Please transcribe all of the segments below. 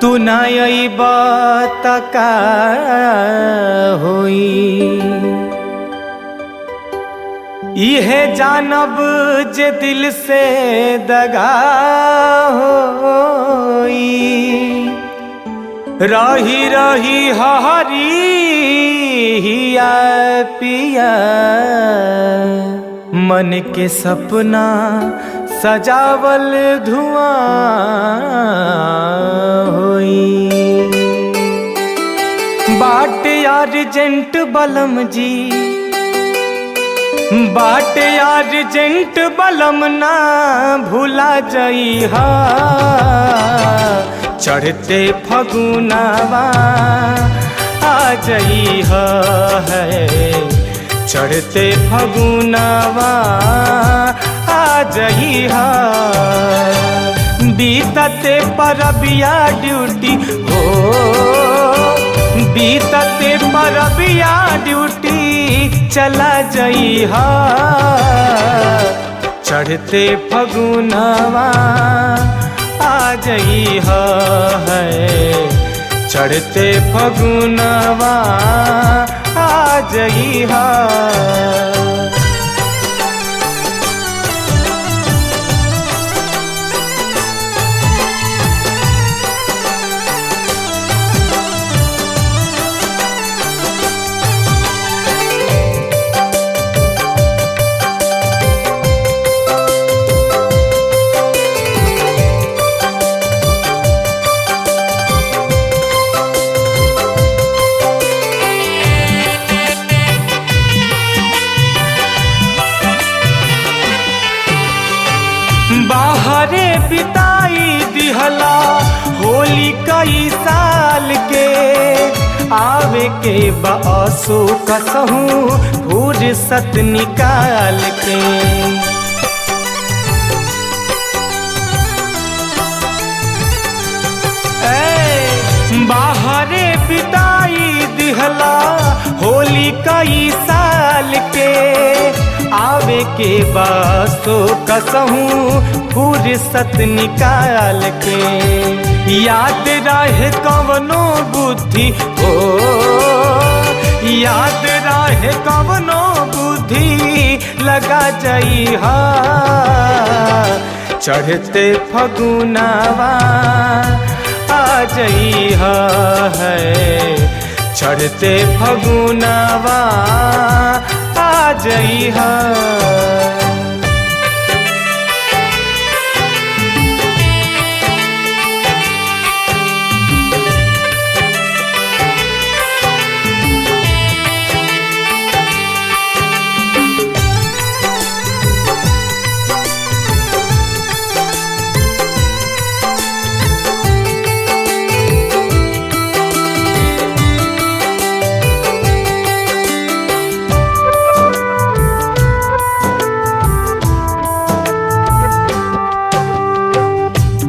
तू ना अइबा त का होई, इहे जानब जे दिल से दगा होई। रही रही हरी हिया पिया, मन के सपना सजावल धुआं होई। बाट अर्जेंट बलम जी, बाट अर्जेंट बलम ना भूला जइहा। चढ़ते फगुनावा आ जइहा है, चढ़ते फगुनावा आ जइहा। बीतते परबिया ड्यूटी हो, बीतते परबिया ड्यूटी चला जइहा। चढ़ते फगुनावा आ जइहा है, चढ़ते फगुनावा आ जइहा। बाहरे बिताई दिहला होली कई साल के, आवे के बासो कसहूँ फुर्सत निकाल के। बाहरे बिताई दिहला होली कई साल के, आवे के बासो कसहूँ फुर्सत निकाल के। याद रहे कवनो बुद्धि हो, याद रहे कवनो बुद्धि लगा जइहा। चढ़ते फगुनावा आ जइहा है, चढ़ते फगुनावा आ जइहा।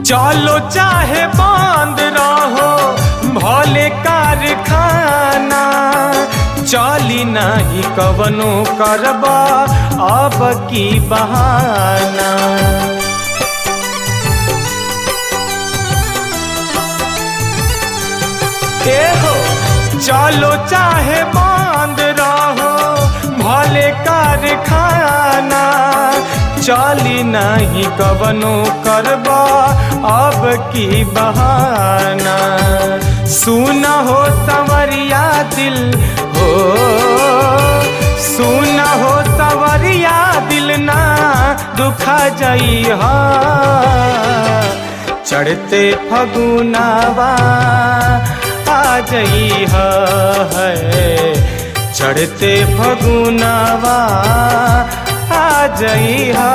चलो चाहे बंद रहो भले कारखाना, चली नहीं कवनो करबा अब की बहाना। हो चलो चाहे बंद रहो भले कारखाना, चली नहीं कवनो करबा अब की बहाना। सुना हो संवरिया दिल हो, सुना हो संवरिया दिल ना दुखा जइहा। चढ़ते फगुनावा आ जइहा है, चढ़ते फगुनावा आ जइहा।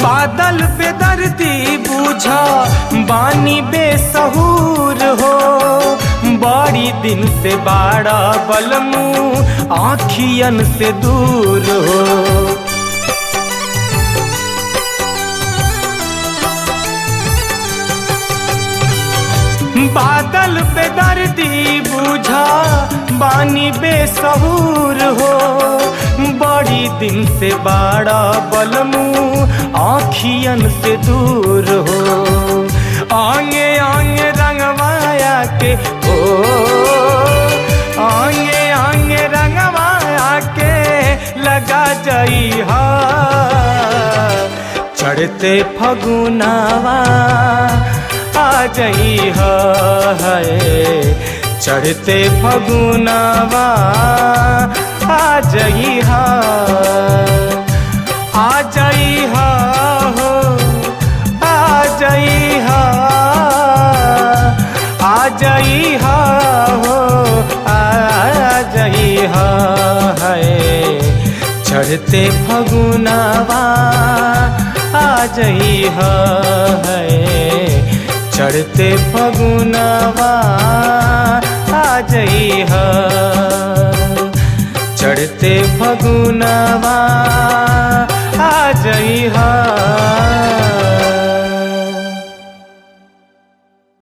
बादल बेदर्दी बूझा बानी बेसहूर हो, बड़ी दिन से बाड़ा बलमू आँखियन से दूर हो। बादल बेदर्दी बूझा बानी बेसहूर हो, बड़ी दिन से बाड़ा बलमू आँखियन से दूर हो। आंगे आंगे रंगवाया के ओ आंगे आंगे रंगवाया के लगा जाई हा, चढ़ते फगुनावा आ जाई है, चढ़ते फगुनावा आ जाई है, आ जाई है हो, आ जाई है, आ जाई है हो, आ जाई है, चढ़ते फगुनावा आ जाई है, चढ़ते फगुनावा आ जाई है, चढ़ते फगुनावा